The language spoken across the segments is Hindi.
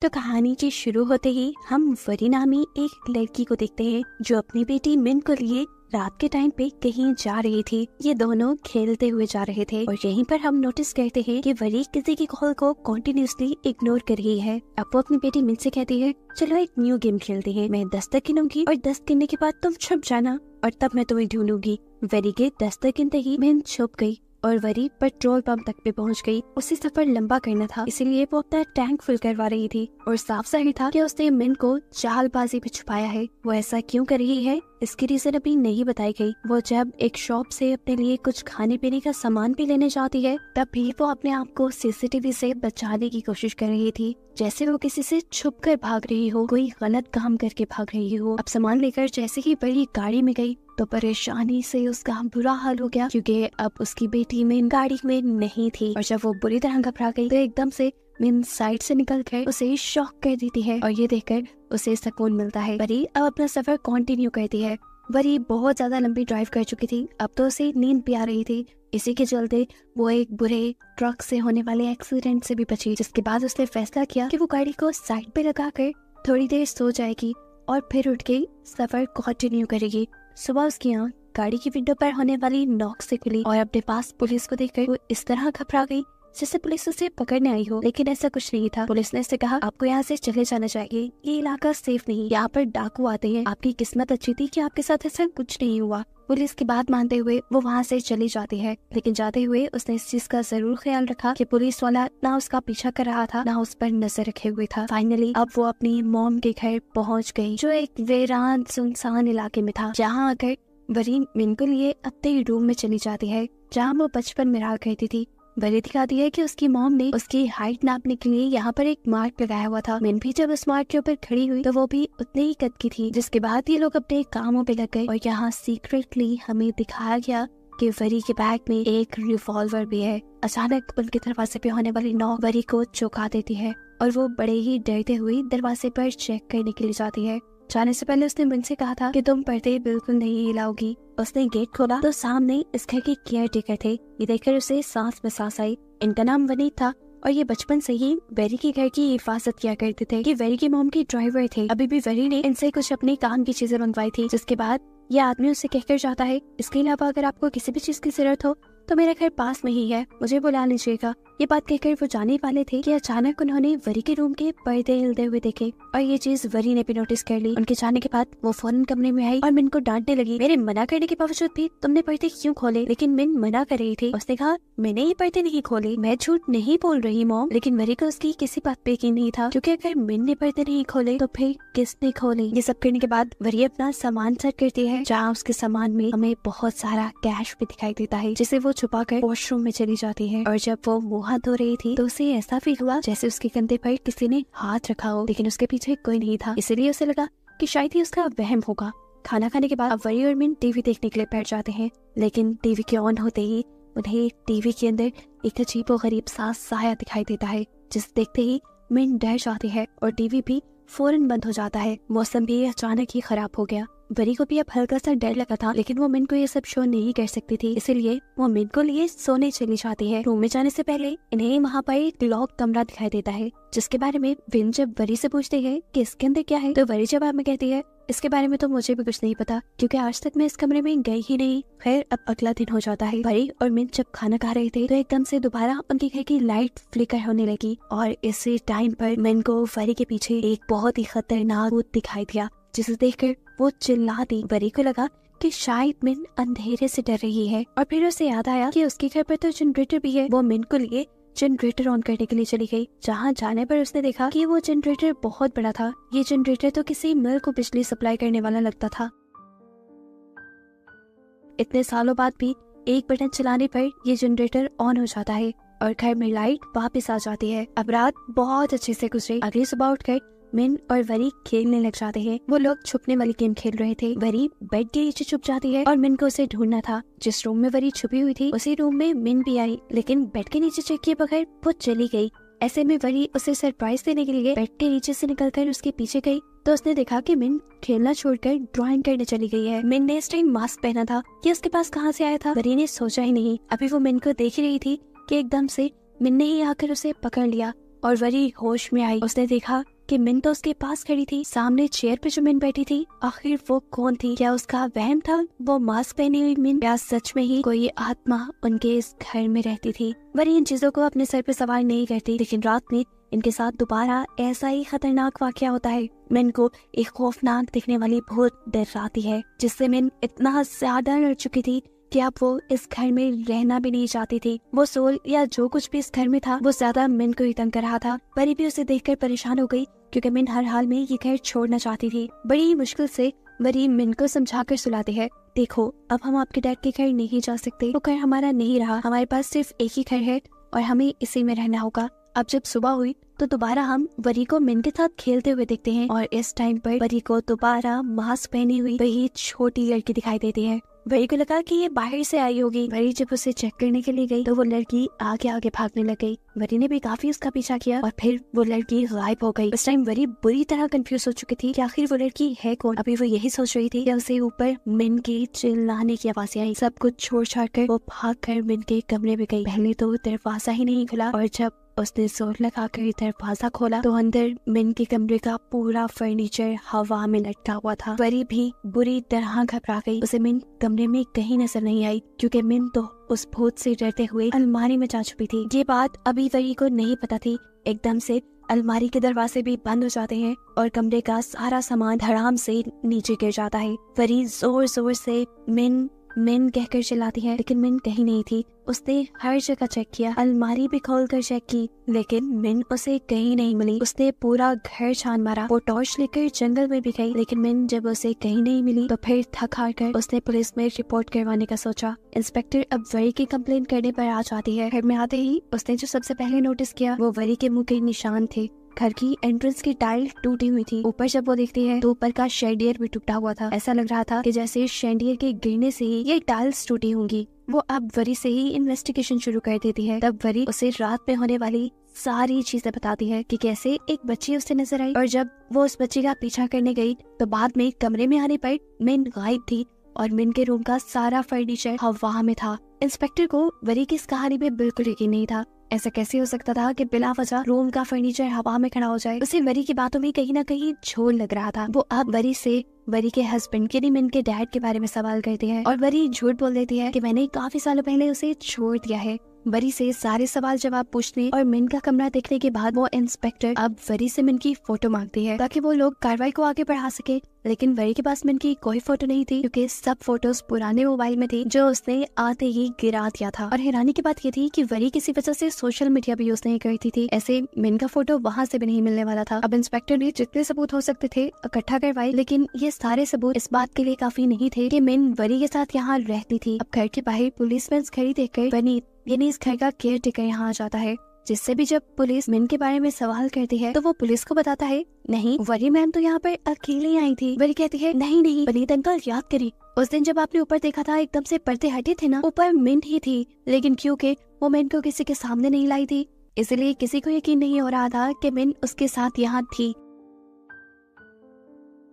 तो कहानी की शुरू होते ही हम वरी नामी एक लड़की को देखते हैं जो अपनी बेटी मिन को लिए रात के टाइम पे कहीं जा रही थी। ये दोनों खेलते हुए जा रहे थे और यहीं पर हम नोटिस करते हैं कि वरी किसी की कॉल को कंटिन्यूअसली इग्नोर कर रही है। अब वो अपनी बेटी मिन से कहती है, चलो एक न्यू गेम खेलते हैं। मैं 10 तक गिनूंगी और 10 गिनने के बाद तुम छुप जाना और तब मैं तुम्हें ढूंढूंगी। वरी के 10 तक गिनते ही मिन छुप गई और वरी पेट्रोल पंप तक पे पहुंच गई। उसे सफर लंबा करना था, इसीलिए वो अपना टैंक फुल करवा रही थी और साफ जाहिर था कि उसने मिन को चालबाजी पे छुपाया है। वो ऐसा क्यों कर रही है, इसकी रीजन अभी नहीं बताई गई। वो जब एक शॉप से अपने लिए कुछ खाने पीने का सामान भी लेने जाती है, तब भी वो अपने आप को सीसीटीवी से बचाने की कोशिश कर रही थी, जैसे वो किसी से छुप कर भाग रही हो, कोई गलत काम करके भाग रही हो। अब सामान लेकर जैसे ही बड़ी गाड़ी में गई तो परेशानी से उसका बुरा हाल हो गया, क्योंकि अब उसकी बेटी मिन गाड़ी में नहीं थी। और जब वो बुरी तरह घबरा गई तो एकदम से मिन साइड से निकल कर उसे शॉक कर देती है और ये देखकर उसे सुकून मिलता है। वरी अब अपना सफर कंटिन्यू करती है। वरी बहुत ज्यादा लंबी ड्राइव कर चुकी थी, अब तो उसे नींद भी आ रही थी। इसी के चलते वो एक बुरे ट्रक से होने वाले एक्सीडेंट से भी बची, जिसके बाद उसने फैसला किया कि वो गाड़ी को साइड पे लगा कर थोड़ी देर सो जाएगी और फिर उठ के सफर कंटिन्यू करेगी। सुबह उसकी आँख गाड़ी की विंडो पर होने वाली नॉक से खुली और अपने पास पुलिस को देखकर वो इस तरह घबरा गई जैसे पुलिस उसे पकड़ने आई हो, लेकिन ऐसा कुछ नहीं था। पुलिस ने उससे कहा, आपको यहाँ से चले जाना चाहिए, ये इलाका सेफ नहीं, यहाँ पर डाकू आते हैं। आपकी किस्मत अच्छी थी कि आपके साथ ऐसा कुछ नहीं हुआ। पुलिस की बात मानते हुए वो वहाँ से चली जाती है, लेकिन जाते हुए उसने इस चीज का जरूर ख्याल रखा कि पुलिस वाला ना उसका पीछा कर रहा था, ना उस पर नजर रखे हुए था। फाइनली अब वो अपनी मॉम के घर पहुँच गई, जो एक वीरान सुनसान इलाके में था। जहाँ आकर वरी मिन को लिए अपने रूम में चली जाती है, जहाँ वो बचपन में रहा करती थी। वरी दिखाती है कि उसकी मॉम ने उसकी हाइट नापने के लिए यहाँ पर एक मार्क लगाया हुआ था। मिन भी जब उस मार्क के ऊपर खड़ी हुई तो वो भी उतने ही कद की थी। जिसके बाद ये लोग अपने कामों पे लग गए और यहाँ सीक्रेटली हमें दिखाया गया कि वरी के बैग में एक रिवॉल्वर भी है। अचानक उनके दरवाजे पे होने वाली नॉक वरी को चौंका देती है और वो बड़े ही डरते हुए दरवाजे पर चेक करने के लिए जाती है। जाने से पहले उसने मिन से कहा था कि तुम पर्दे बिल्कुल नहीं हिलाओगी। उसने गेट खोला तो सामने इस घर के केयर टेकर थे। ये देखकर उसे सांस में सांस आई। इनका नाम वनीत था और ये बचपन से ही वेरी के घर की हिफाजत किया करते थे। ये वेरी की मॉम की ड्राइवर थे। अभी भी वेरी ने इनसे कुछ अपने काम की चीजें मंगवाई थी, जिसके बाद ये आदमी उससे कहकर जाता है, इसके अलावा अगर आपको किसी भी चीज की जरूरत हो तो मेरा घर पास में ही है, मुझे बुला लीजिएगा। ये बात कहकर वो जाने वाले थे कि अचानक उन्होंने वरी के रूम के पर्दे हिलते हुए देखे और ये चीज वरी ने भी नोटिस कर ली। उनके जाने के बाद वो फौरन कमरे में आई और मिन को डांटने लगी, मेरे मना करने के बावजूद भी तुमने पर्दे क्यों खोले? लेकिन मिन मना कर रही थी। उसने कहा, मैंने ये पर्दे नहीं खोले, मैं झूठ नहीं बोल रही मॉम। लेकिन वरी को उसकी किसी बात पे यकीन नहीं था, क्योंकि अगर मिन ने पर्दे नहीं खोले तो फिर किसने खोले? ये सब करने के बाद वरी अपना सामान सेट करती है, जहाँ उसके सामान में हमें बहुत सारा कैश भी दिखाई देता है, जिसे वो छुपा कर वॉशरूम में चली जाती है। और जब वो मुँह हाथ धो रही थी तो उसे ऐसा फील हुआ जैसे उसके कंधे पर किसी ने हाथ रखा हो, लेकिन उसके पीछे कोई नहीं था। इसलिए उसे लगा कि शायद ही उसका वहम होगा। खाना खाने के बाद अब वरी और मिन टीवी देखने के लिए बैठ जाते हैं, लेकिन टीवी के ऑन होते ही उन्हें टीवी के अंदर एक अजीब और गरीब सा साया दिखाई देता है, जिसे देखते ही मिन डर जाती है और टीवी भी फौरन बंद हो जाता है। मौसम भी अचानक ही खराब हो गया। वरी को भी अब हल्का सा डर लगा था, लेकिन वो मिन को ये सब शो नहीं कर सकती थी, इसलिए वो मिन को लिए सोने चली जाती है। रूम में जाने से पहले इन्हें वहाँ पर एक लॉक कमरा दिखाई देता है, जिसके बारे में विन जब वरी से पूछते हैं कि इसके अंदर क्या है, तो वरी जवाब में कहती है, इसके बारे में तो मुझे भी कुछ नहीं पता, क्योंकि आज तक मैं इस कमरे में गई ही नहीं। खैर अब अगला दिन हो जाता है। वरी और मिन जब खाना खा रहे थे तो एकदम से दोबारा उनके घर की लाइट फ्लिकर होने लगी और इसी टाइम पर मिन को वरी के पीछे एक बहुत ही खतरनाक भूत दिखाई दिया, जिसे देखकर वो चिल्ला दी। वरी को लगा कि शायद मिन अंधेरे से डर रही है और फिर उसे याद आया कि उसके घर पर तो जनरेटर भी है। वो मिन को लिए जनरेटर ऑन करने के लिए चली गई, जहाँ जाने पर उसने देखा कि वो जनरेटर बहुत बड़ा था। ये जनरेटर तो किसी मिल को बिजली सप्लाई करने वाला लगता था। इतने सालों बाद भी एक बटन चलाने पर ये जनरेटर ऑन हो जाता है और घर में लाइट वापस आ जाती है। अब रात बहुत अच्छे से गुजरी। अगली सुबह उठकर मिन और वरी खेलने लग जाते हैं। वो लोग छुपने वाली गेम खेल रहे थे। वरी बेड के नीचे छुप जाती है और मिन को उसे ढूंढना था। जिस रूम में वरी छुपी हुई थी उसी रूम में मिन भी आई, लेकिन बेड के नीचे चेक किए बगैर वो चली गई। ऐसे में वरी उसे सरप्राइज देने के लिए बेड के नीचे से निकलकर उसके पीछे गई तो उसने देखा कि मिन खेलना छोड़कर ड्राइंग करने चली गई है। मिन ने इस टाइम मास्क पहना था, ये उसके पास कहाँ से आया था? वरी ने सोचा ही नहीं। अभी वो मिन को देख ही रही थी कि एकदम से मिन ने ही आकर उसे पकड़ लिया और वरी होश में आई। उसने देखा कि मिन तो उसके पास खड़ी थी, सामने चेयर पे जो मिन बैठी थी, आखिर वो कौन थी? क्या उसका वहम था वो मास्क पहनी हुई मिन, या सच में ही कोई आत्मा उनके इस घर में रहती थी? वरी इन चीजों को अपने सर पे सवार नहीं करती, लेकिन रात में इनके साथ दोबारा ऐसा ही खतरनाक वाकया होता है। मिन को एक खौफनाक दिखने वाली भूत डराती है, जिससे मिन इतना ज्यादा डर चुकी थी कि अब वो इस घर में रहना भी नहीं चाहती थी। वो सोल या जो कुछ भी इस घर में था वो ज्यादा मिन को ही तंग कर रहा था। परी भी उसे देखकर परेशान हो गई, क्योंकि मिन हर हाल में ये घर छोड़ना चाहती थी। बड़ी मुश्किल से वरी मिन को समझाकर सुलाती है, देखो अब हम आपके डैड के घर नहीं जा सकते, वो घर हमारा नहीं रहा, हमारे पास सिर्फ एक ही घर है और हमें इसी में रहना होगा। अब जब सुबह हुई तो दोबारा हम वरी को मिन के साथ खेलते हुए देखते हैं, और इस टाइम पर वरी को दोबारा मास्क पहनी हुई वही छोटी लड़की दिखाई देती है। वरी को लगा कि ये बाहर से आई होगी। वरी जब उसे चेक करने के लिए गई तो वो लड़की आगे आगे भागने लग गई। वरी ने भी काफी उसका पीछा किया और फिर वो लड़की गायब हो गई। उस टाइम वरी बुरी तरह कंफ्यूज हो चुकी थी कि आखिर वो लड़की है कौन। अभी वो यही सोच रही थी कि उसे ऊपर मिन के चिल्लाने की आवाजें आई। सब कुछ छोड़ छाड़ कर वो भाग कर मिन के कमरे में गई। पहले तो दरवाजा ही नहीं खुला, और जब उसने जोर लगाकर दरवाजा खोला तो अंदर मिन के कमरे का पूरा फर्नीचर हवा में लटका हुआ था। वरी भी बुरी तरह घबरा गई। उसे मिन कमरे में कहीं नजर नहीं आई, क्योंकि मिन तो उस भूत से डरते हुए अलमारी में जा छुपी थी। ये बात अभी वरी को नहीं पता थी। एकदम से अलमारी के दरवाजे भी बंद हो जाते हैं और कमरे का सारा सामान धड़ाम से नीचे गिर जाता है। वरी जोर जोर से मिन मिन कहकर चिल्लाती है, लेकिन मिन कहीं नहीं थी। उसने हर जगह चेक किया, अलमारी भी खोलकर चेक की, लेकिन मिन उसे कहीं नहीं मिली। उसने पूरा घर छान मारा, वो टॉर्च लेकर जंगल में भी गई, लेकिन मिन जब उसे कहीं नहीं मिली तो फिर थक हार कर उसने पुलिस में रिपोर्ट करवाने का सोचा। इंस्पेक्टर अब वरी की कंप्लेन करने पर आ जाती है। घर में आते ही उसने जो सबसे पहले नोटिस किया वो वरी के मुंह के निशान थे। घर की एंट्रेंस की टाइल टूटी हुई थी। ऊपर जब वो देखती है तो ऊपर का शैंडियर भी टूटा हुआ था। ऐसा लग रहा था कि जैसे शैंडियर के गिरने से ही ये टाइल्स टूटी होंगी। वो अब वरी से ही इन्वेस्टिगेशन शुरू कर देती है। तब वरी उसे रात में होने वाली सारी चीजें बताती है कि कैसे एक बच्ची उसे नजर आई, और जब वो उस बच्ची का पीछा करने गई तो बाद में कमरे में आने पर मिन गायब थी और मिन के रूम का सारा फर्नीचर हवा में था। इंस्पेक्टर को वरी की इस कहानी पे बिल्कुल यकीन नहीं था। ऐसा कैसे हो सकता था कि बिना वजह रूम का फर्नीचर हवा में खड़ा हो जाए। उसे वरी की बातों में कहीं ना कहीं झोल लग रहा था। वो अब वरी के हस्बैंड यानी मिन के डैड के बारे में सवाल करती है, और वरी झूठ बोल देती है कि मैंने काफी सालों पहले उसे छोड़ दिया है। वरी से सारे सवाल जवाब पूछने और मिन का कमरा देखने के बाद वो इंस्पेक्टर अब वरी से मिन की फोटो मांगती है, ताकि वो लोग कार्रवाई को आगे बढ़ा सके। लेकिन वरी के पास मिन की कोई फोटो नहीं थी, क्योंकि सब फोटोज पुराने मोबाइल में थी जो उसने आते ही गिरा दिया था। और हैरानी की बात ये थी कि वरी किसी वजह से सोशल मीडिया भी यूज नहीं करती थी, ऐसे मिन का फोटो वहाँ से भी नहीं मिलने वाला था। अब इंस्पेक्टर ने जितने सबूत हो सकते थे इकट्ठा करवाए, लेकिन ये सारे सबूत इस बात के लिए काफी नहीं थे कि मिन वरी के साथ यहाँ रहती थी। अब घर के बाहर पुलिस में खड़ी देखकर वनी यानी इस घर का केयर टेकर यहाँ आ जाता है, जिससे भी जब पुलिस मिन के बारे में सवाल करती है तो वो पुलिस को बताता है, नहीं वरी मैम तो यहाँ पर अकेले आई थी। वरी कहती है, नहीं पनीत अंकल याद करिए, उस दिन जब आपने ऊपर देखा था एकदम से पर्दे हटे थे ना, ऊपर मिन ही थी, लेकिन क्योंकि वो मिन को किसी के सामने नहीं लाई थी इसलिए किसी को यकीन नहीं हो रहा था कि मिन उसके साथ यहाँ थी।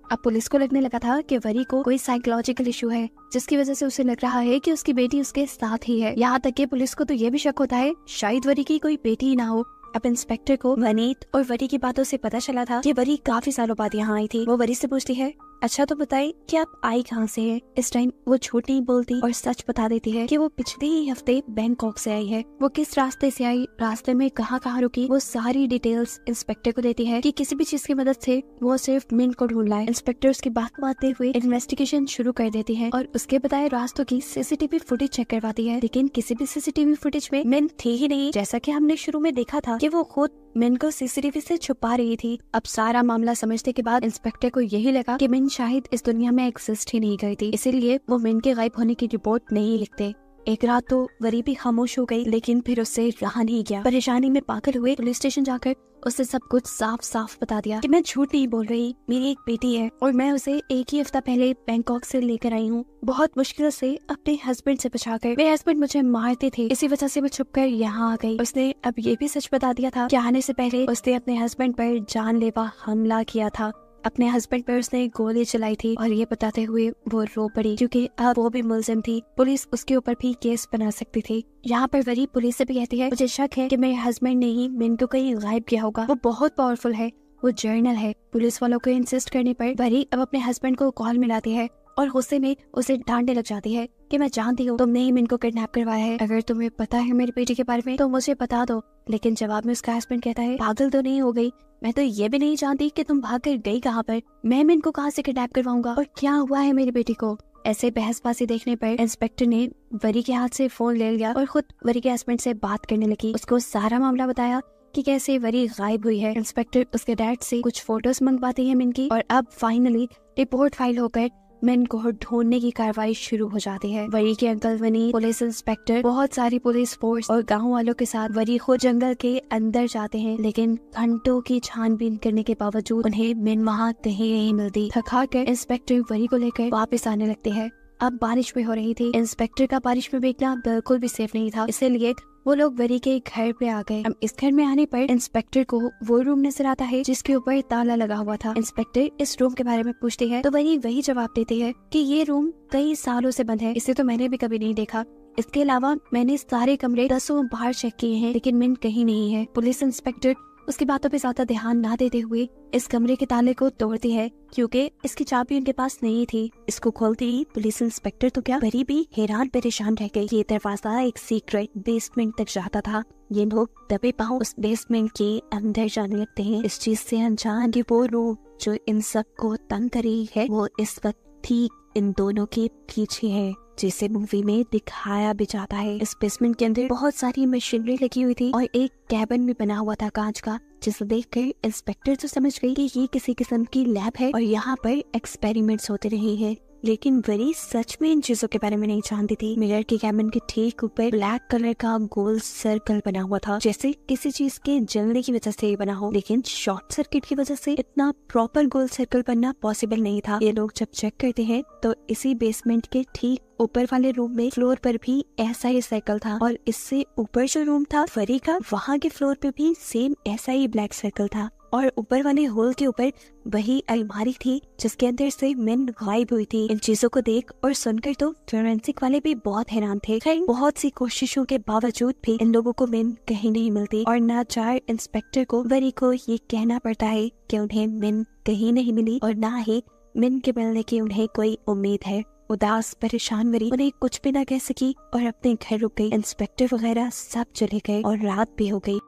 अब पुलिस को लगने लगा था कि वरी को कोई साइकोलॉजिकल इशू है, जिसकी वजह से उसे लग रहा है कि उसकी बेटी उसके साथ ही है। यहाँ तक कि पुलिस को तो ये भी शक होता है शायद वरी की कोई बेटी ही ना हो। अब इंस्पेक्टर को वनीत और वरी की बातों से पता चला था कि वरी काफी सालों बाद यहाँ आई थी। वो वरी से पूछती है, अच्छा तो बताइए कि आप आई कहाँ से है? इस टाइम वो झूठ नहीं बोलती और सच बता देती है कि वो पिछले ही हफ्ते बैंकॉक से आई है। वो किस रास्ते से आई, रास्ते में कहाँ रुकी, वो सारी डिटेल्स इंस्पेक्टर को देती है कि किसी भी चीज की मदद से वो सिर्फ मिन को ढूंढ लाए। इंस्पेक्टर उसकी बात मानते हुए इन्वेस्टिगेशन शुरू कर देती है और उसके बताए रास्तों की सीसीटीवी फुटेज चेक करवाती है, लेकिन किसी भी सीसीटीवी फुटेज में मिन थी ही नहीं, जैसा कि हमने शुरू में देखा था कि वो खुद मिन को सीसीटीवी से छुपा रही थी। अब सारा मामला समझने के बाद इंस्पेक्टर को यही लगा कि मिन शायद इस दुनिया में एग्जिस्ट ही नहीं करती, इसीलिए वो मिन के गायब होने की रिपोर्ट नहीं लिखते। एक रात तो वरी भी खामोश हो गई, लेकिन फिर उससे रहा नहीं गया। परेशानी में पागल हुए पुलिस स्टेशन जाकर उससे सब कुछ साफ साफ बता दिया कि मैं झूठ नहीं बोल रही, मेरी एक बेटी है और मैं उसे एक ही हफ्ता पहले बैंकॉक से लेकर आई हूँ, बहुत मुश्किल से अपने हस्बैंड से बचाकर। मेरे हस्बैंड मुझे मारते थे, इसी वजह से मैं छुपकर यहाँ आ गई। उसने अब ये भी सच बता दिया था कि आने से पहले उसने अपने हस्बैंड पर जानलेवा हमला किया था। अपने हस्बैंड पर उसने गोली चलाई थी और ये बताते हुए वो रो पड़ी क्योंकि अब वो भी मुलजिम थी, पुलिस उसके ऊपर भी केस बना सकती थी। यहाँ पर वरी पुलिस से भी कहती है मुझे शक है कि मेरे हस्बैंड ने ही मिन को कहीं गायब किया होगा, वो बहुत पावरफुल है, वो जर्नल है। पुलिस वालों को इंसिस्ट करने पर वरी अब अपने हस्बैंड को कॉल मिलाती है और गुस्से में उसे डांटने लग जाती है कि मैं जानती हूँ तुमने ही मिन को किडनैप करवाया है, अगर तुम्हें पता है मेरी बेटी के बारे में तो मुझे बता दो। लेकिन जवाब में उसका हस्बैंड कहता है पागल तो नहीं हो गई, मैं तो ये भी नहीं जानती कि तुम भाग कर गई कहाँ पर, मैं मिन को कहाँ से किडनैप करवाऊंगा और क्या हुआ है मेरी बेटी को। ऐसे बहसबाजी देखने पर इंस्पेक्टर ने वरी के हाथ से फोन ले लिया और खुद वरी के हस्बैंड से बात करने लगी। उसको सारा मामला बताया कि कैसे वरी गायब हुई है। इंस्पेक्टर उसके डैड से कुछ फोटोज मंगवाती है मिन की और अब फाइनली रिपोर्ट फाइल होकर मिन को ढूंढने की कार्रवाई शुरू हो जाती है। वरी के अंकल वनी, पुलिस इंस्पेक्टर, बहुत सारी पुलिस फोर्स और गांव वालों के साथ वरी खुद जंगल के अंदर जाते हैं, लेकिन घंटों की छानबीन करने के बावजूद उन्हें मिन वहाँ कहीं नहीं मिलती। थका कर इंस्पेक्टर वरी को लेकर वापस आने लगते हैं। अब बारिश भी हो रही थी, इंस्पेक्टर का बारिश में भीगना बिल्कुल भी सेफ नहीं था, इसलिए वो लोग वरी के घर पे आ गए। अब इस घर में आने पर इंस्पेक्टर को वो रूम नजर आता है जिसके ऊपर ताला लगा हुआ था। इंस्पेक्टर इस रूम के बारे में पूछती है तो वरी वही जवाब देती है कि ये रूम कई सालों से बंद है, इसे तो मैंने भी कभी नहीं देखा। इसके अलावा मैंने सारे कमरे 10 बार चेक किए हैं लेकिन मिन कहीं नहीं है। पुलिस इंस्पेक्टर उसकी बातों पे ज्यादा ध्यान ना देते हुए इस कमरे के ताले को तोड़ती है क्योंकि इसकी चाबी उनके पास नहीं थी। इसको खोलते ही पुलिस इंस्पेक्टर तो क्या वरी भी हैरान परेशान रह गई। ये दरवाजा एक सीक्रेट बेसमेंट तक जाता था। ये लोग दबे पांव उस बेसमेंट के अंदर जाने लगते हैं, इस चीज से अनजान कि वो रूह जो इन सब को तंग कर रही है वो इस वक्त ठीक इन दोनों के पीछे है, जिसे मूवी में दिखाया भी जाता है। इस बेसमेंट के अंदर बहुत सारी मशीनरी लगी हुई थी और एक कैबिन भी बना हुआ था कांच का, जिसे देखकर इंस्पेक्टर तो समझ गई कि ये किसी किस्म की लैब है और यहाँ पर एक्सपेरिमेंट्स होते रहे हैं। लेकिन वरी सच में इन चीजों के बारे में नहीं जानती थी। मिरर के कैबिन के ठीक ऊपर ब्लैक कलर का गोल सर्कल बना हुआ था, जैसे किसी चीज के जलने की वजह से बना हो, लेकिन शॉर्ट सर्किट की वजह से इतना प्रॉपर गोल सर्कल बनना पॉसिबल नहीं था। ये लोग जब चेक करते हैं तो इसी बेसमेंट के ठीक ऊपर वाले रूम में फ्लोर पर भी ऐसा ही सर्कल था और इससे ऊपर जो रूम था वरी का, वहाँ के फ्लोर पे भी सेम ऐसा ही ब्लैक सर्कल था और ऊपर वाले होल के ऊपर वही अलमारी थी जिसके अंदर से मिन गायब हुई थी। इन चीजों को देख और सुनकर तो फोरेंसिक वाले भी बहुत हैरान थे। बहुत सी कोशिशों के बावजूद भी इन लोगों को मिन कहीं नहीं मिलती और नाचार इंस्पेक्टर को वरी को ये कहना पड़ता है कि उन्हें मिन कहीं नहीं मिली और ना ही मिन के मिलने की उन्हें कोई उम्मीद है। उदास परेशान वरी उन्हें कुछ भी ना कह सकी और अपने घर रुक गई। इंस्पेक्टर वगैरह सब चले गए और रात भी हो गई।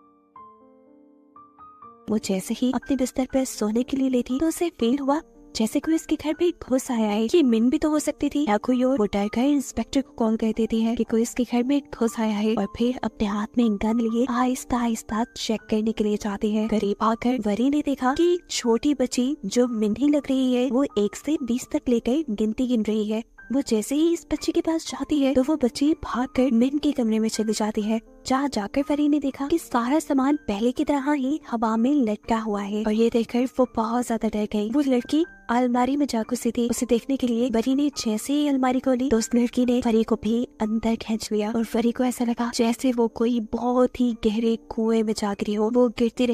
वो जैसे ही अपने बिस्तर पर सोने के लिए लेटी तो उसे फील हुआ जैसे कोई इसके घर में घुस आया है। ये मिन भी तो हो सकती थी या कोई और। वो डर कर इंस्पेक्टर को कॉल कर देती है कि कोई इसके घर में घुस आया है और फिर अपने हाथ में गन लिए आहिस्ता आहिस्ता चेक करने के लिए जाती है। करीब आकर वरी ने देखा कि छोटी बच्ची जो मिन ही लग रही है वो 1 से 20 तक लेकर गिनती गिन रही है। वो जैसे ही इस बच्ची के पास जाती है तो वो बच्ची भागकर मिन के कमरे में चली जाती है। जहाँ जाकर वरी ने देखा कि सारा सामान पहले की तरह ही हवा में लटका हुआ है और ये देखकर वो बहुत ज्यादा डर गई। वो लड़की अलमारी में जा घुसी थी। उसे देखने के लिए वरी ने जैसे ही अलमारी खोली तो उस लड़की ने वरी को भी अंदर खींच लिया और वरी को ऐसा लगा जैसे वो कोई बहुत ही गहरे कुएं में जा गिरी हो। वो गिरती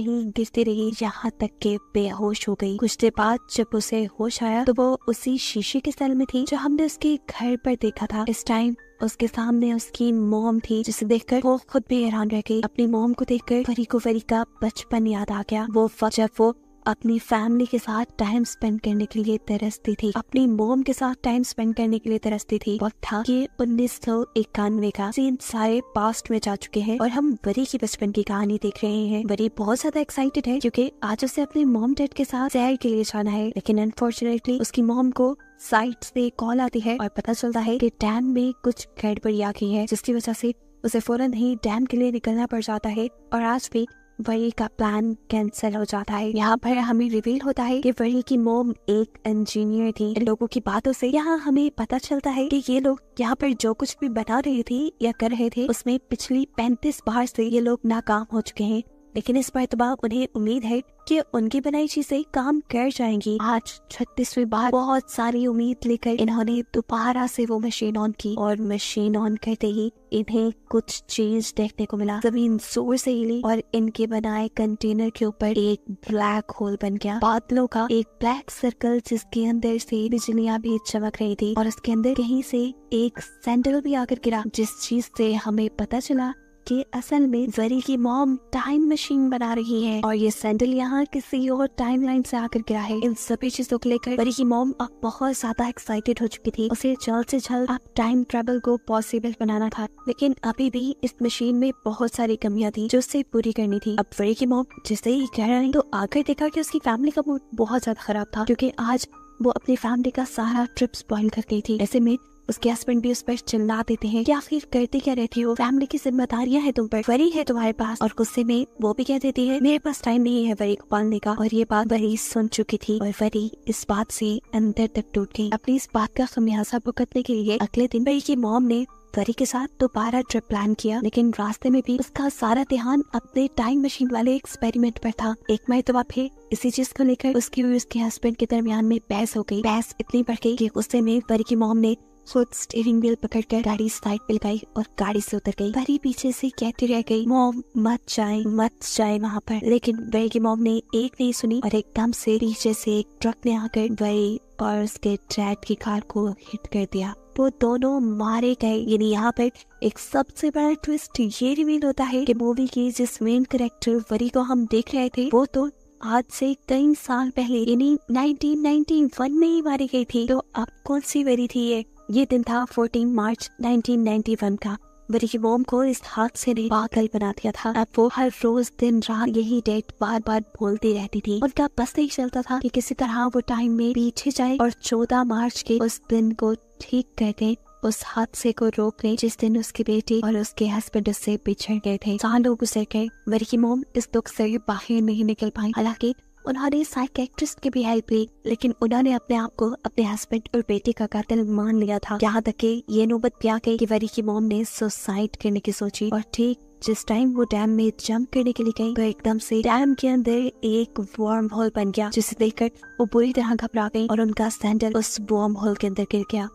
रही यहाँ तक के बेहोश हो गई। कुछ देर बाद जब उसे होश आया तो वो उसी शीशे के सेल में थी जो हमने उसके घर पर देखा था। इस टाइम उसके सामने उसकी मॉम थी जिसे देखकर वो खुद भी हैरान रह गई। अपनी मॉम को देखकर वरी को वरी का बचपन याद आ गया। वो जब वो अपनी फैमिली के साथ टाइम स्पेंड करने के लिए तरसती थी, अपनी मॉम के साथ टाइम स्पेंड करने के लिए तरसती थी। वक्त था कि 1991 का। सीन सारे पास्ट में जा चुके हैं और हम वरी की बचपन की कहानी देख रहे हैं। वरी बहुत ज्यादा एक्साइटेड है क्योंकि आज उसे अपने मॉम डैड के साथ सैर के लिए जाना है, लेकिन अनफॉर्चुनेटली उसकी मॉम को साइट से कॉल आती है और पता चलता है कि डैम में कुछ गड़बड़ी आ गई है, जिसकी वजह से उसे फौरन ही डैम के लिए निकलना पड़ जाता है और आज भी वरी का प्लान कैंसिल हो जाता है। यहाँ पर हमें रिवील होता है कि वरी की मॉम एक इंजीनियर थी। इन लोगों की बातों से यहाँ हमें पता चलता है कि ये लोग यहाँ पर जो कुछ भी बना रहे थे या कर रहे थे उसमें पिछली 35 बार से ये लोग नाकाम हो चुके हैं लेकिन इस मर्तबा उन्हें उम्मीद है कि उनकी बनाई चीजें काम कर जाएंगी। आज 36वीं बार बहुत सारी उम्मीद लेकर इन्होंने दोबारा से वो मशीन ऑन की और मशीन ऑन करते ही इन्हें कुछ चेंज देखने को मिला। जमीन जोर से हिली और इनके बनाए कंटेनर के ऊपर एक ब्लैक होल बन गया, बादलों का एक ब्लैक सर्कल जिसके अंदर से बिजलियां भी चमक रही थी और उसके अंदर कहीं से एक सैंडल भी आकर गिरा, जिस चीज से हमें पता चला कि असल में वरी की मॉम टाइम मशीन बना रही है और ये सैंडल यहाँ किसी और टाइमलाइन से आकर गिरा है। इन सभी चीजों को लेकर वरी की मॉम अब बहुत ज्यादा एक्साइटेड हो चुकी थी। उसे जल्द से जल्द अब टाइम ट्रेवल को पॉसिबल बनाना था, लेकिन अभी भी इस मशीन में बहुत सारी कमियां थी जो उसे पूरी करनी थी। अब वरी की मॉम जिसे ही कह रही तो आकर देखा कि उसकी फैमिली का मूड बहुत ज्यादा खराब था, क्योंकि आज वो अपनी फैमिली का सारा ट्रिप स्पॉइल कर गई थी। ऐसे में उसके हस्बैंड भी उस पर चिल्ला देते हैं कि आखिर करते क्या रहती हो, फैमिली की जिम्मेदारियां हैं तुम पर, वरी है तुम्हारे पास। और गुस्से में वो भी कह देती है मेरे पास टाइम नहीं है वरी को पालने का। और ये बात वरी सुन चुकी थी और वरी इस बात से अंदर तक टूट गई। अपनी इस बात का खमियाजा भुगतने के लिए अगले दिन वरी की मॉम ने वरी के साथ दोबारा ट्रिप प्लान किया, लेकिन रास्ते में भी उसका सारा ध्यान अपने टाइम मशीन वाले एक्सपेरिमेंट पर था। एक मरतबा फिर इसी चीज को लेकर उसकी और उसके हस्बैंड के दरमियान में बहस हो गई। बहस इतनी बढ़ गई कि गुस्से में वरी की मॉम ने खुद स्टीयरिंग व्हील पकड़कर गाड़ी साइड पे लगाई और गाड़ी से उतर गई। वरी पीछे से कहती रह गई मॉम मत जाए वहाँ पर, लेकिन वरी की मॉम ने एक नहीं सुनी और एकदम से पीछे से एक ट्रक ने आकर वरी और उसके डैड की कार को हिट कर दिया। वो दोनों मारे गए। यानी यहाँ पर एक सबसे बड़ा ट्विस्ट ये रिवील होता है कि मूवी की जिस मेन कैरेक्टर वरी को हम देख रहे थे वो तो आज से कई साल पहले यानी 1991 में ही मारी गई थी। तो अब कौन सी वरी थी ये दिन था 14 मार्च 1991 का। वरी की मॉम को इस हादसे ने पागल बना दिया था। अब वो हर रोज दिन रात यही डेट बार बार बोलती रहती थी। उनका बस नहीं चलता था कि किसी तरह वो टाइम में पीछे जाए और 14 मार्च के उस दिन को ठीक कर दे, उस हादसे को रोक ले जिस दिन उसकी बेटी और उसके हस्बैंड उससे बिछड़ गए थे। सालों गुजर गए, वरी की मॉम इस दुख से बाहर नहीं निकल पाई। हालांकि उन्होंने साइकियाट्रिस्ट की भी हेल्प ली, लेकिन उन्होंने अपने आप को अपने हस्बैंड और बेटे का कातिल मान लिया था। यहाँ तक कि ये नौबत भी आ गई कि वरी की मॉम ने सुसाइड करने की सोची और ठीक जिस टाइम वो डैम में जंप करने के लिए गई तो एकदम से डैम के अंदर एक वार्म होल बन गया, जिसे देखकर वो बुरी तरह घबरा गई और उनका सैंडल उस वार्म होल के अंदर गिर गया,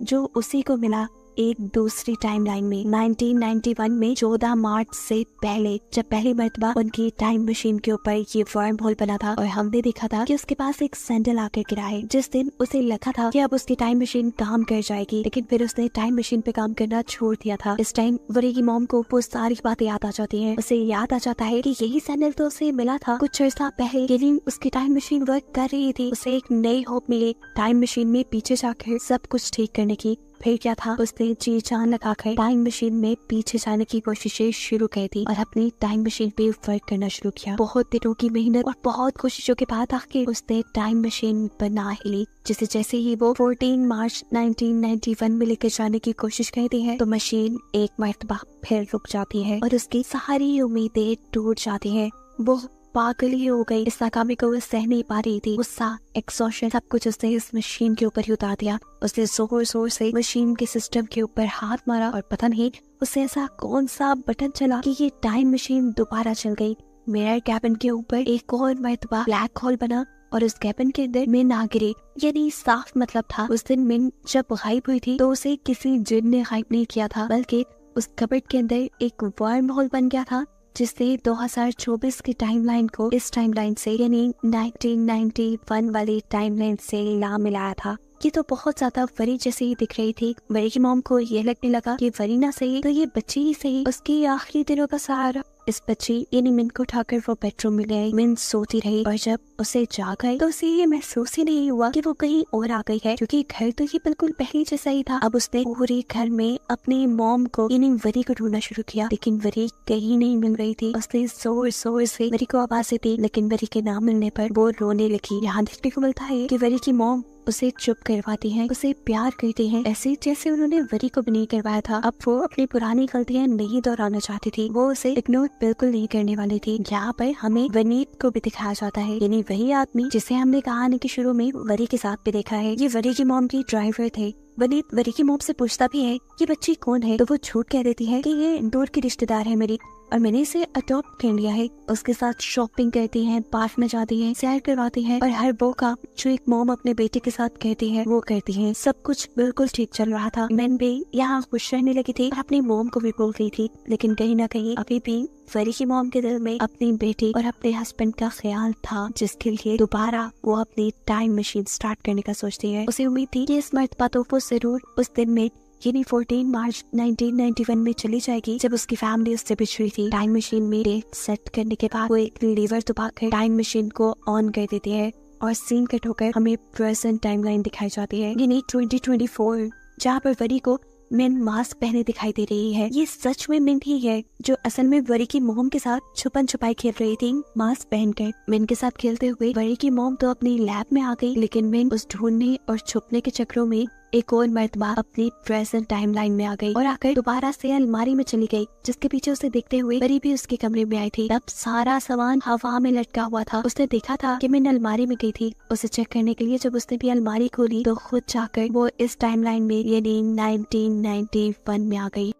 जो उसी को मिला एक दूसरी टाइमलाइन में 1991 में 14 मार्च से पहले, जब पहली मर्तबा उनकी टाइम मशीन के ऊपर ये वर्म होल बना था और हमने देखा था कि उसके पास एक सैंडल आकर गिरा है। जिस दिन उसे लगा था कि अब उसकी टाइम मशीन काम कर जाएगी, लेकिन फिर उसने टाइम मशीन पे काम करना छोड़ दिया था। इस टाइम वरी की मॉम को वो सारी बातें याद आ जाती हैं। उसे याद आ जाता है कि यही सैंडल तो उसे मिला था कुछ अर्सा पहले, लेकिन उसकी टाइम मशीन वर्क कर रही थी। उसे एक नई होप मिली टाइम मशीन में पीछे जाकर सब कुछ ठीक करने की। फिर क्या था, उसने जी जान लगाकर टाइम मशीन में पीछे जाने की कोशिशें शुरू कर दी और अपनी टाइम मशीन पे वर्क करना शुरू किया। बहुत दिनों की मेहनत और बहुत कोशिशों के बाद आखिर उसने टाइम मशीन बना ही ली, जिसे जैसे ही वो 14 मार्च 1991 में लेकर जाने की कोशिश करती है तो मशीन एक मर्तबा फिर रुक जाती है और उसकी सारी उम्मीदें टूट जाती है। वो पागल ही हो गई, इस नाकामी को वो सह नहीं पा रही थी। गुस्सा, एक्सॉशन, सब कुछ उसने इस मशीन के ऊपर ही उतार दिया। उसने जोर जोर से मशीन के सिस्टम के ऊपर हाथ मारा और पता नहीं उसे ऐसा कौन सा बटन चला कि ये टाइम मशीन दोबारा चल गई। मिरर कैबिन के ऊपर एक और मर्तबा ब्लैक होल बना और उस कैबिन के अंदर मिन आ गिरी। यानी साफ मतलब था उस दिन मिन जब गायब हुई थी तो उसे किसी जिन ने गायब नहीं किया था, बल्कि उस कबर्ड के अंदर एक वर्म होल बन गया था जिसने 2024 की टाइमलाइन को इस टाइमलाइन से यानी 1991 वाली टाइमलाइन से ला मिलाया था। ये तो बहुत ज्यादा वरी जैसे ही दिख रही थी। वरी की मॉम को ये लगने लगा कि वरी ना सही तो ये बच्ची ही सही, उसकी आखिरी दिनों का सहारा। इस बच्ची यानी मिन को उठाकर वो बेडरूम में ले आई। मिन सोती रही और जब उसे जाग आई तो उसे ये महसूस ही नहीं हुआ कि वो कहीं और आ गई है, क्योंकि घर तो ये बिल्कुल पहले जैसा ही था। अब उसने पूरे घर में अपनी मॉम को यानी वरी को ढूंढना शुरू किया, लेकिन वरी कहीं नहीं मिल रही थी। उसने जोर जोर से वरी को आवाज़ें दी, लेकिन वरी के ना मिलने पर वो रोने लगी। यहाँ देखने को मिलता है कि वरी की मॉम उसे चुप करवाती हैं, उसे प्यार करती हैं, ऐसे जैसे उन्होंने वरी को भी नहीं करवाया था। अब वो अपनी पुरानी गलतियां नहीं दोहराना चाहती थी, वो उसे इग्नोर बिल्कुल नहीं करने वाली थी। यहाँ पर हमें वनीत को भी दिखाया जाता है, यानी वही आदमी जिसे हमने कहानी के शुरू में वरी के साथ भी देखा है। ये वरी की मॉम की ड्राइवर थे। वनीत वरी की मॉम से पूछता भी है ये बच्ची कौन है, तो वो झूठ कह देती है कि ये इंदौर की रिश्तेदार है मेरी। और मैंने इसे अडॉप्ट कर लिया है। उसके साथ शॉपिंग करती है, पार्क में जाती है, सैर करवाती है और हर वो काम जो एक मॉम अपने बेटे के साथ कहती है वो करती है। सब कुछ बिल्कुल ठीक चल रहा था। मैं भी यहाँ खुश रहने लगी थी और अपनी मॉम को भी भूल गई थी। लेकिन कहीं ना कहीं अभी भी फरी की मॉम के दिल में अपनी बेटी और अपने हस्बैंड का ख्याल था, जिसके लिए दोबारा वो अपनी टाइम मशीन स्टार्ट करने का सोचती है। उसे उम्मीद थी कि इस मर्तबा तो वो जरूर उस दिन में यानी 14 मार्च 1991 में चली जाएगी जब उसकी फैमिली उससे बिछड़ी थी। टाइम मशीन में डेट सेट करने के बाद वो एक लीवर दबाकर टाइम मशीन को ऑन कर देती है और सीन कट होकर हमें प्रेजेंट टाइमलाइन दिखाई जाती है, यानी 2024, जहाँ पर वरी को मिन मास्क पहने दिखाई दे रही है। ये सच में मिन ही है जो असल में वरी की मोम के साथ छुपन छुपाई खेल रही थी मास्क पहनकर। मिन के साथ खेलते हुए वरी की मोम तो अपनी लैब में आ गई, लेकिन मिन उस ढूंढने और छुपने के चक्रों में एक और मर्तबा अपनी प्रेजेंट टाइमलाइन में आ गई और आकर दोबारा से अलमारी में चली गई, जिसके पीछे उसे देखते हुए वरी भी उसके कमरे में आई थी। तब सारा सामान हवा में लटका हुआ था। उसने देखा था कि मिन अलमारी में गई थी। उसे चेक करने के लिए जब उसने भी अलमारी खोली तो खुद जाकर वो इस टाइमलाइन में यानी 1991 में आ गई।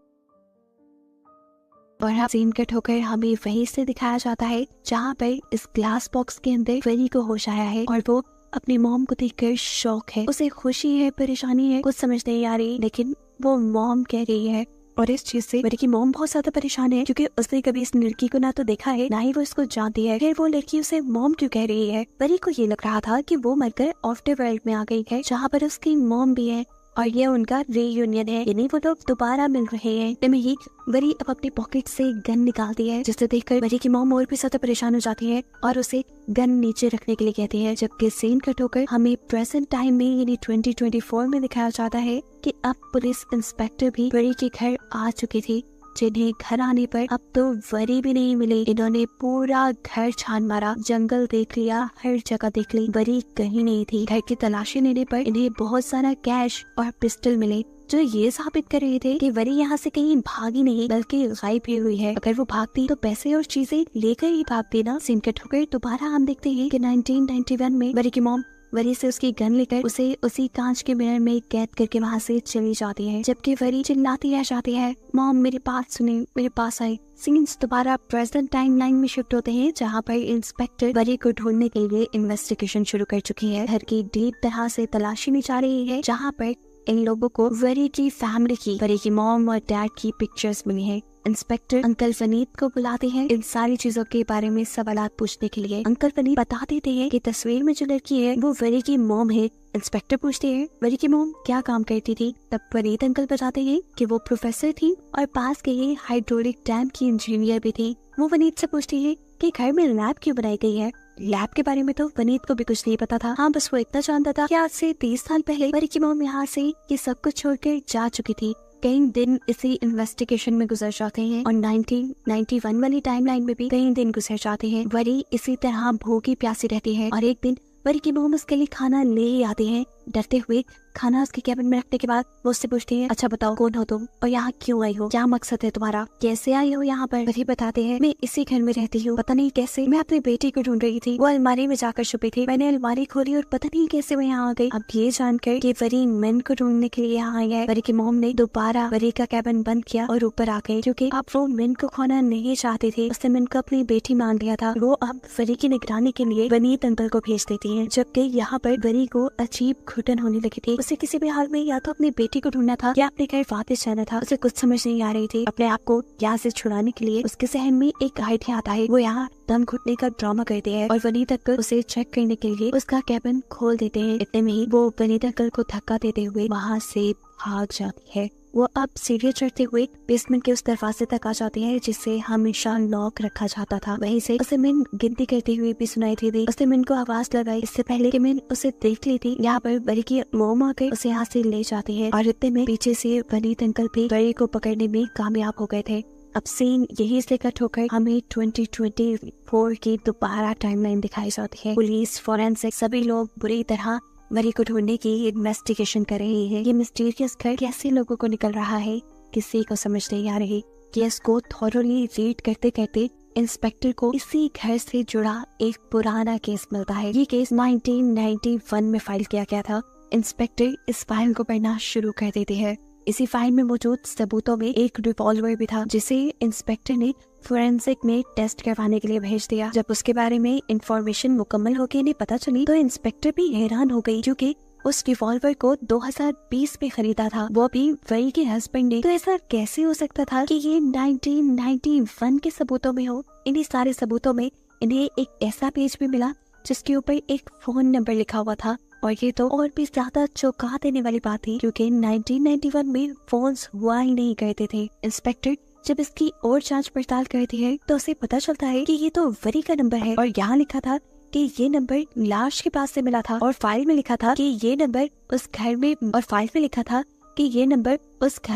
और सीन कट होकर हमें वहीं से दिखाया जाता है जहाँ पर इस ग्लास बॉक्स के अंदर वरी को होश आया है और वो अपनी मॉम को देखकर शौक है। उसे खुशी है, परेशानी है, कुछ समझ नहीं आ रही, लेकिन वो मॉम कह रही है। और इस चीज से वरी की मॉम बहुत ज्यादा परेशान है क्योंकि उसने कभी इस लड़की को ना तो देखा है ना ही वो इसको जानती है। फिर वो लड़की उसे मॉम क्यों कह रही है? वरी को ये लग रहा था कि वो मरकर आफ्टर वर्ल्ड में आ गई है जहाँ पर उसकी मॉम भी है और ये उनका रीयूनियन है, यानी वो लोग दोबारा मिल रहे हैं। ही वरी अब अपनी पॉकेट से गन निकालती है, जिसे देखकर वरी की मॉम और भी ज्यादा परेशान हो जाती है और उसे गन नीचे रखने के लिए कहती है। जबकि सीन कट होकर हमें प्रेजेंट टाइम में यानी 2024 में दिखाया जाता है कि अब पुलिस इंस्पेक्टर भी वरी के घर आ चुकी थी, जिन्हें घर आने पर अब तो वरी भी नहीं मिली। इन्होंने पूरा घर छान मारा, जंगल देख लिया, हर जगह देख ली, वरी कहीं नहीं थी। घर की तलाशी लेने पर इन्हें बहुत सारा कैश और पिस्टल मिले, जो ये साबित कर रहे थे कि वरी यहाँ से कहीं भागी नहीं बल्कि गायब ही हुई है। अगर वो भागती तो पैसे और चीजें लेकर ही भागती ना। सीन कट होकर दोबारा हम देखते हैं कि 1991 में वरी की मॉम वरी से उसकी गन लेकर उसे उसी कांच के मिरर में कैद करके वहाँ से चली जाती है, जबकि वरी चिल्लाती रह जाती है, मॉम मेरी बात सुने, मेरे पास आए। सीन्स दोबारा प्रेजेंट टाइमलाइन में शिफ्ट होते हैं जहाँ पर इंस्पेक्टर वरी को ढूंढने के लिए इन्वेस्टिगेशन शुरू कर चुकी है। घर की डीप तरह से तलाशी ली जा रही है जहाँ पर इन लोगों को वरी की फैमिली की, वरी की मॉम और डैड की पिक्चर्स मिली है। इंस्पेक्टर अंकल वनीत को बुलाते हैं इन सारी चीजों के बारे में सवालात पूछने के लिए। अंकल वनीत बता देते हैं कि तस्वीर में जो लड़की है वो वरी की मॉम है। इंस्पेक्टर पूछते हैं वरी की मॉम क्या काम करती थी? तब वनीत अंकल बताते हैं कि वो प्रोफेसर थी और पास के ही हाइड्रोलिक डैम की इंजीनियर भी थी। वो वनीत से पूछती है कि घर में लैब क्यों बनाई गई है? लैब के बारे में तो वनीत को भी कुछ नहीं पता था। हाँ, बस वो इतना जानता था कि आज से 30 साल पहले वरी की मॉम यहाँ से ये सब कुछ छोड़कर जा चुकी थी। कई दिन इसी इन्वेस्टिगेशन में गुजर जाते हैं और 1991 वाली टाइमलाइन में भी कई दिन गुजर जाते हैं। वरी इसी तरह भूखी प्यासी रहती है और एक दिन वरी की मॉम उसके लिए खाना ले ही आते हैं। डरते हुए खाना उसके कैबिन में रखने के बाद वो उससे पूछती है, अच्छा बताओ कौन हो तुम और यहाँ क्यों आई हो? क्या मकसद है तुम्हारा? कैसे आई हो यहाँ पर? वही बताते हैं, मैं इसी घर में रहती हूँ, पता नहीं कैसे मैं अपनी बेटी को ढूंढ रही थी, वो अलमारी में जाकर छुपी थी, मैंने अलमारी खोली और पता नहीं कैसे वो यहाँ आ गई। अब ये जानकर कि वरी मिन को ढूंढने के लिए यहाँ आई है, वरी की मॉम ने दोबारा वरी का कैबिन बंद किया और ऊपर आ गई, क्योंकि अब वो मिन को खोना नहीं चाहती थी। उसने मिन को अपनी बेटी मान लिया था। वो अब वरी की निगरानी के लिए वनीत अंकल को भेज देती है, जबकि यहाँ पर वरी को अजीब घुटन होने लगी थी। उसे किसी भी हाल में या तो अपनी बेटी को ढूंढना था या अपने घर वापस जाना था। उसे कुछ समझ नहीं आ रही थी। अपने आप को यहाँ से छुड़ाने के लिए उसके जहन में एक आइडिया आता है। वो यहाँ दम घुटने का ड्रामा करते हैं और वनीत अंकल उसे चेक करने के लिए उसका कैबिन खोल देते हैं। इतने में ही वो वनीत अंकल को धक्का देते हुए वहाँ से भाग जाती है। वो अब सीढ़ी चढ़ते हुए बेसमेंट के उस दरवाजे तक आ जाते हैं जिसे हमेशा लॉक रखा जाता था। वहीं से उसे मिन गिनती करती हुई भी सुनाई थी। उसने मिन को आवाज लगाई इससे पहले कि मिन उसे देख ली थी। यहाँ पर वरी की मॉम आकर उसे यहाँ से ले जाती है और इतने में पीछे से वनीत अंकल भी वरी को पकड़ने में कामयाब हो गए थे। अब सीन यही से कट होकर हमें 2024 की दोबारा टाइमलाइन दिखाई जाती है। पुलिस, फॉरेंसिक सभी लोग बुरी तरह वरी को ढूंढने की इन्वेस्टिगेशन कर रहे हैं। ये मिस्टीरियस घर कैसे लोगों को निकल रहा है किसी को समझ नहीं आ रही। केस को थॉरोली रीड करते करते इंस्पेक्टर को इसी घर से जुड़ा एक पुराना केस मिलता है। ये केस 1991 में फाइल किया गया था। इंस्पेक्टर इस फाइल को पढ़ना शुरू कर देते हैं। इसी फाइल में मौजूद सबूतों में एक रिवॉल्वर भी था, जिसे इंस्पेक्टर ने फोरेंसिक में टेस्ट करवाने के लिए भेज दिया। जब उसके बारे में इंफॉर्मेशन मुकम्मल होकर इन्हें पता चली तो इंस्पेक्टर भी हैरान हो गई, क्योंकि उस रिवॉल्वर को 2020 में खरीदा था, वो भी वही के हस्बैंड ने। तो ऐसा कैसे हो सकता था कि ये 1991 के सबूतों में हो? इन्हीं सारे सबूतों में इन्हें एक ऐसा पेज भी मिला जिसके ऊपर एक फोन नंबर लिखा हुआ था, और ये तो और भी ज्यादा चौंका देने वाली बात थी, क्योंकि 1991 में फोन्स हुआ ही नहीं करते थे। इंस्पेक्टर जब इसकी और जांच पड़ताल करती है तो उसे पता चलता है कि ये तो वरी का नंबर है, और यहाँ लिखा था कि ये नंबर लाश के पास से मिला था, और फाइल में लिखा था कि ये नंबर उस घर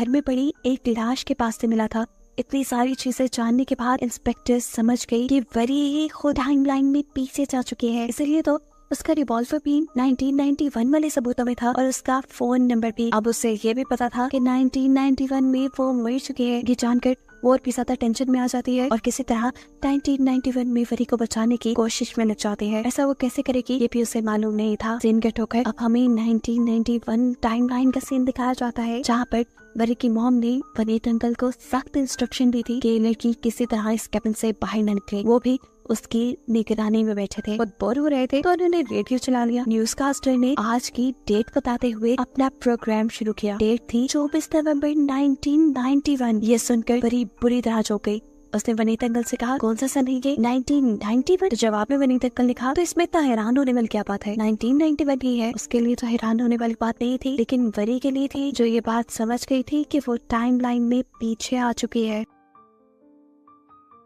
में पड़ी एक लाश के पास से मिला था। इतनी सारी चीजें जानने के बाद इंस्पेक्टर समझ गई कि वरी ही खुद टाइमलाइन में पीछे जा चुकी है, इसलिए तो उसका रिवॉल्वर भी 1991 वाले सबूतों में था, और उसका फोन नंबर भी। अब उसे ये भी पता था कि 1991 में वो मर चुकी है। ये जानकर वो और भी ज्यादा टेंशन में आ जाती है और किसी तरह 1991 में वरी को बचाने की कोशिश में लग जाती है। ऐसा वो कैसे करेगी ये भी उसे मालूम नहीं था। सीन कट होकर अब हमें 1991 टाइमलाइन का सीन दिखाया जाता है, जहाँ पर वरी की मॉम ने वनीत अंकल को सख्त इंस्ट्रक्शन दी थी कि लड़की किसी तरह इस कैबिन से बाहर न निकले। वो भी उसकी निगरानी में बैठे थे, बहुत बोर हो रहे थे तो उन्होंने रेडियो चला लिया। न्यूज कास्टर ने आज की डेट बताते हुए अपना प्रोग्राम शुरू किया। डेट थी 24 नवंबर 1991। ये सुनकर बड़ी बुरी तरह चौंक गई। उसने वनीत अंकल से कहा, कौन सा सन है ये? 1991। तो जवाब में वनीत अंकल ने कहा, तो इसमें इतना हैरान होने वाली क्या बात है, 1991 ही है। उसके लिए तो हैरान होने वाली बात नहीं थी, लेकिन वरी के लिए थी, जो ये बात समझ गई थी कि वो टाइमलाइन में पीछे आ चुकी है।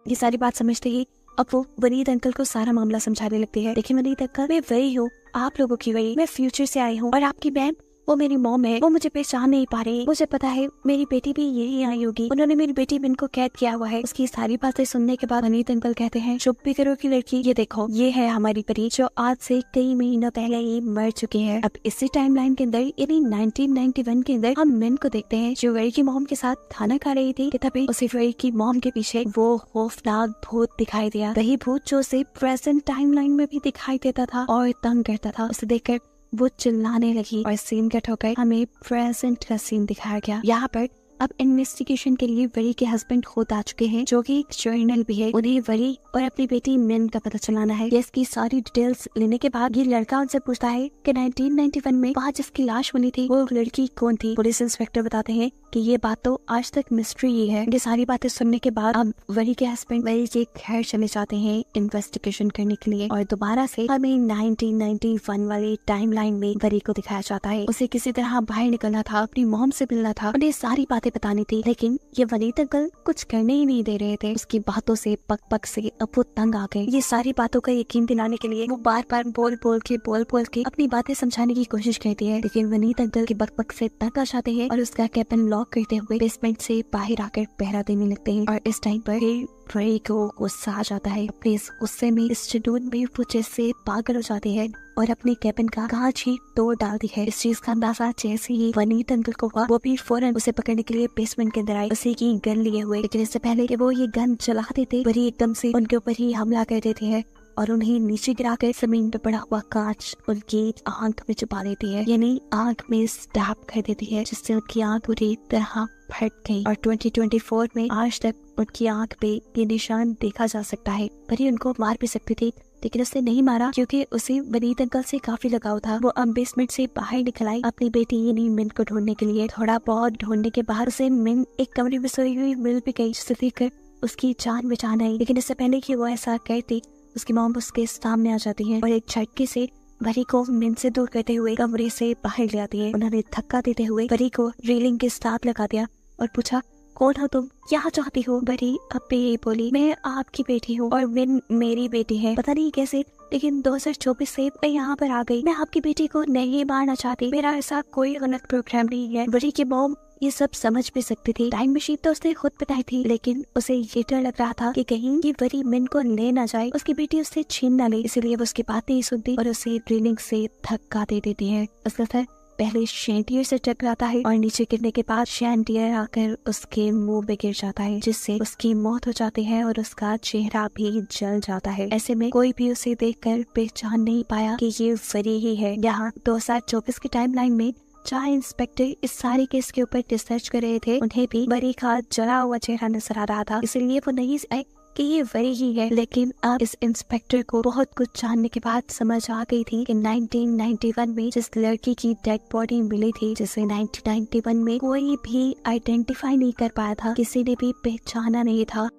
ये सारी बात समझते ही अब वो वनीत अंकल को सारा मामला समझाने लगती है। देखिए वनीत अंकल, मैं वही हूँ, आप लोगों की वही। मैं फ्यूचर से आई हूँ, और आपकी मैम वो मेरी मॉम है, वो मुझे पहचान नहीं पा रही। मुझे पता है मेरी बेटी भी यही आई होगी, उन्होंने मेरी बेटी बिन को कैद किया हुआ है। उसकी सारी बातें सुनने के बाद वनीत अंकल कहते हैं, चुप भी करो की लड़की, ये देखो ये है हमारी परी, जो आज से कई महीनों पहले ही मर चुकी है। अब इसी टाइमलाइन के अंदर यानी 1991 के अंदर हम मिन को देखते हैं, जो वरी की मॉम के साथ खाना खा रही थी, तभी उसे वरी की मॉम के पीछे वो खौफनाक भूत दिखाई दिया। वही भूत जो उसे प्रेजेंट टाइमलाइन में भी दिखाई देता था और तंग करता था। उसे देखकर वो चिल्लाने लगी, और सीन कट होकर हमें प्रेजेंट का सीन दिखाया गया। यहाँ पर अब इन्वेस्टिगेशन के लिए वरी के हस्बैंड खुद आ चुके हैं, जो कि एक जर्नल भी है। उन्हें वरी और अपनी बेटी मिन का पता चलाना है। इसकी सारी डिटेल्स लेने के बाद ये लड़का उनसे पूछता है कि 1991 में वहाँ जिसकी लाश मिली थी वो लड़की कौन थी। पुलिस इंस्पेक्टर बताते हैं कि ये बात तो आज तक मिस्ट्री ही है। ये सारी बातें सुनने के बाद अब वरी के हस्बैंड वरी के घर चले जाते हैं इन्वेस्टिगेशन करने के लिए, और दोबारा से हमें 1991 वाली टाइमलाइन में वरी को दिखाया जाता है। उसे किसी तरह बाहर निकलना था, अपनी मॉम से मिलना था, उन्हें सारी बातें बतानी थी, लेकिन ये वनीत अंकल कुछ करने ही नहीं दे रहे थे। उसकी बातों से पक पक से अब वो तंग आ गए। ये सारी बातों का यकीन दिलाने के लिए वो बार बार बोल बोल के अपनी बातें समझाने की कोशिश करती है, लेकिन वनीत अंकल की बक बक से तंग आ जाते हैं और उसका कैबिन लॉक करते हुए बेसमेंट से बाहर आकर पहरा देने लगते हैं। और इस टाइम पर वरी को गुस्सा आ जाता है। अपने इस गुस्से में, इस जुनून में वो जैसे पागल हो जाते हैं और अपने कैबिन का कांच ही तोड़ डालती है। इस चीज का अंदाजा जैसे ही वनीत अंकल को हुआ, वो भी फौरन उसे पकड़ने के लिए बेसमेंट के अंदर आई, उसी की गन लिए हुए। लेकिन इससे पहले कि वो ये गन चला देते, वरी एकदम से उनके ऊपर ही हमला कर देते हैं और उन्हें नीचे गिराकर जमीन पे पड़ा हुआ कांच उनकी आंख में छुपा देती है, यानी आंख में स्टैब कर देती है, जिससे उनकी आंख पूरी तरह फट गई। और 2024 में आज तक उनकी आंख पे ये निशान देखा जा सकता है। वरी उनको मार भी सकती थी, लेकिन उसने नहीं मारा, क्योंकि उसे वनीत अंकल से काफी लगाव था। वो अब बेसमेंट से बाहर निकल आई अपनी बेटी यानी मिन को ढूंढने के लिए। थोड़ा बहुत ढूंढने के बाद उसे मिन एक कमरे में सोई हुई मिल भी गई, जिसे देखकर उसकी जान बचान आई। लेकिन इससे पहले कि वो ऐसा करती, उसकी मॉम उसके सामने आ जाती है और एक झटके से वरी को मिन से दूर करते हुए कमरे से बाहर ले आती है। उन्होंने धक्का देते हुए वरी को रेलिंग के साथ लगा दिया और पूछा, कौन हो तुम, क्या चाहती हो? वरी अब भी यही बोली, मैं आपकी बेटी हूँ और मिन मेरी बेटी है। पता नहीं कैसे, लेकिन 2024 से मैं यहाँ पर आ गई। मैं आपकी बेटी को नहीं मारना चाहती, मेरा ऐसा कोई गलत प्रोग्राम नहीं है। वरी की मॉम ये सब समझ भी सकती थी। टाइम मशीन तो उसने खुद बनाई थी, लेकिन उसे ये डर लग रहा था कि कहीं ये वरी मिन को ले ना जाए, उसकी बेटी उससे छीन ना ले, इसलिए वो उसकी बात नहीं सुनती और उसे रेलिंग से धक्का दे देती है। उसका सर पहले शैंडियर से टकराता है और नीचे गिरने के बाद शैंडियर आकर उसके मुंह में गिर जाता है, जिससे उसकी मौत हो जाती है और उसका चेहरा भी जल जाता है। ऐसे में कोई भी उसे देखकर पहचान नहीं पाया कि ये वरी ही है। यहाँ 2024 की टाइमलाइन में जहाँ इंस्पेक्टर इस सारे केस के ऊपर रिसर्च कर रहे थे, उन्हें भी वरी का जला हुआ चेहरा नजर आ रहा था, इसलिए वो नहीं आए कि ये वरी ही है। लेकिन अब इस इंस्पेक्टर को बहुत कुछ जानने के बाद समझ आ गई थी कि 1991 में जिस लड़की की डेड बॉडी मिली थी, जिसे 1991 में कोई भी आइडेंटिफाई नहीं कर पाया था, किसी ने भी पहचाना नहीं था,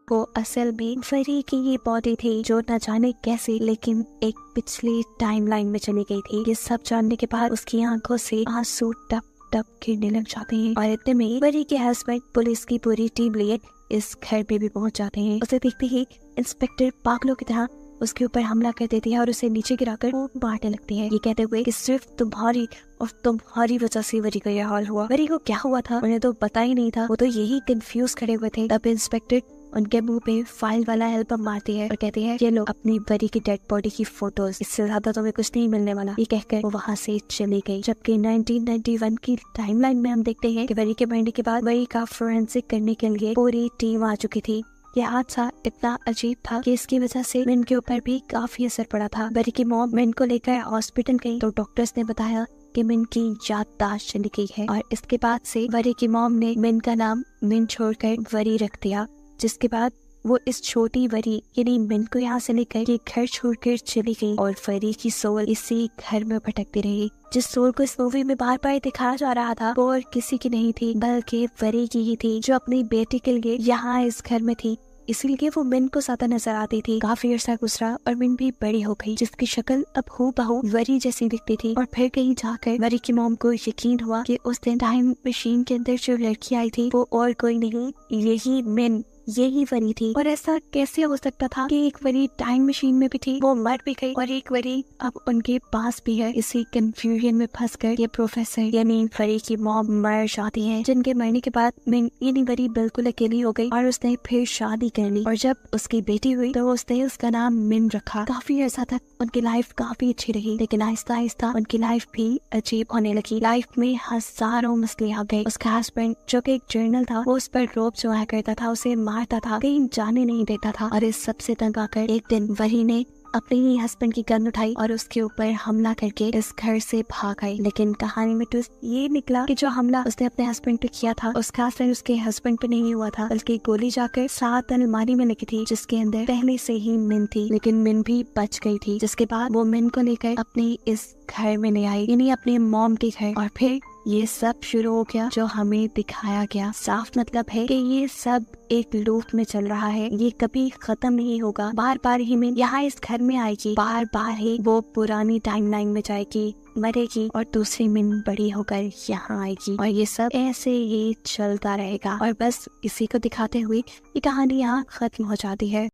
वो असल में वरी की ये बॉडी थी जो न जाने कैसे लेकिन एक पिछली टाइमलाइन में चली गई थी। ये सब जानने के बाद उसकी आंखों से आंसू टप टप गिरने लग जाते हैं और इतने में वरी के हस्बैंड पुलिस की पूरी टीम लिए इस घर पे भी पहुंच जाते हैं। उसे देखते ही इंस्पेक्टर पागलों की तरह उसके ऊपर हमला कर देती है और उसे नीचे गिराकर वो मारने लगती है, ये कहते हुए कि सिर्फ तुम्हारी और तुम्हारी वजह से वरी का यह हाल हुआ। वरी को क्या हुआ था उन्हें तो पता ही नहीं था, वो तो यही कंफ्यूज खड़े हुए थे। तब इंस्पेक्टर उनके मुंह पे फाइल वाला एल्बम मारती है और कहती है ये लो अपनी वरी की डेड बॉडी की फोटोज, इससे ज्यादा तुम्हें कुछ नहीं मिलने वाला। ये कहकर वो वहाँ से चली गई। जबकि 1991 की टाइमलाइन में हम देखते हैं कि वरी के मरने के बाद वरी का फोरेंसिक करने के लिए पूरी टीम आ चुकी थी। यह हादसा इतना अजीब था कि इसकी वजह से मिन के ऊपर भी काफी असर पड़ा था। वरी की मॉम मिन को लेकर हॉस्पिटल गई तो डॉक्टर्स ने बताया कि मिन की याददाश्त चली गई है और इसके बाद से वरी की मॉम ने मिन का नाम मिन छोड़कर वरी रख दिया, जिसके बाद वो इस छोटी वरी यानी मिन को यहाँ से लेकर ये घर छोड़कर चली गई और वरी की सोल इसी घर में भटकती रही। जिस सोल को इस मूवी में बार बार दिखाया जा रहा था वो और किसी की नहीं थी बल्कि वरी की ही थी, जो अपनी बेटी के लिए यहाँ इस घर में थी, इसीलिए वो मिन को ज्यादा नजर आती थी। काफी अर्सा गुजरा और मिन भी बड़ी हो गई, जिसकी शक्ल अब हूबहू वरी जैसी दिखती थी। और फिर कहीं जाकर वरी की मॉम को यकीन हुआ कि उस दिन टाइम मशीन के अंदर जो लड़की आई थी वो और कोई नहीं, यही मिन, यही वरी थी। और ऐसा कैसे हो सकता था कि एक वरी टाइम मशीन में भी थी, वो मर भी गई और एक वरी अब उनके पास भी है। इसी कंफ्यूजन में फंसकर ये प्रोफेसर यानी वरी की मॉम मर जाती है, जिनके मरने के बाद मिन यानी वरी बिल्कुल अकेली हो गई और उसने फिर शादी कर ली। और जब उसकी बेटी हुई तो उसने उसका नाम मिन रखा। काफी अर्सा तक उनकी लाइफ काफी अच्छी रही, लेकिन आहिस्ता आहिस्ता उनकी लाइफ भी अजीब होने लगी। लाइफ में हजारों मसले आ गए। उसका हस्बैंड जो कि एक जर्नल था वो उस पर रोब जमाया करता था, उसे मारता था, कहीं जाने नहीं देता था। और इस सबसे तंग आकर एक दिन वरी ने अपने ही हस्बैंड की गन उठाई और उसके ऊपर हमला करके इस घर से भाग आई। लेकिन कहानी में ट्विस्ट ये निकला कि जो हमला उसने अपने हस्बैंड पे किया था उसका असर उसके हस्बैंड पे नहीं हुआ था, बल्कि गोली जाकर साथ अलमारी में लगी थी जिसके अंदर पहले से ही मिन थी। लेकिन मिन भी बच गई थी, जिसके बाद वो मिन को लेकर अपने इस घर में ले आई, यानी अपने मॉम के घर। और फिर ये सब शुरू हो गया जो हमें दिखाया गया। साफ मतलब है कि ये सब एक लूप में चल रहा है, ये कभी खत्म नहीं होगा। बार बार ही मिन यहाँ इस घर में आएगी, बार बार ही वो पुरानी टाइमलाइन में जाएगी, मरेगी और दूसरी मिन बड़ी होकर यहाँ आएगी और ये सब ऐसे ही चलता रहेगा। और बस इसी को दिखाते हुए ये कहानी यहाँ खत्म हो जाती है।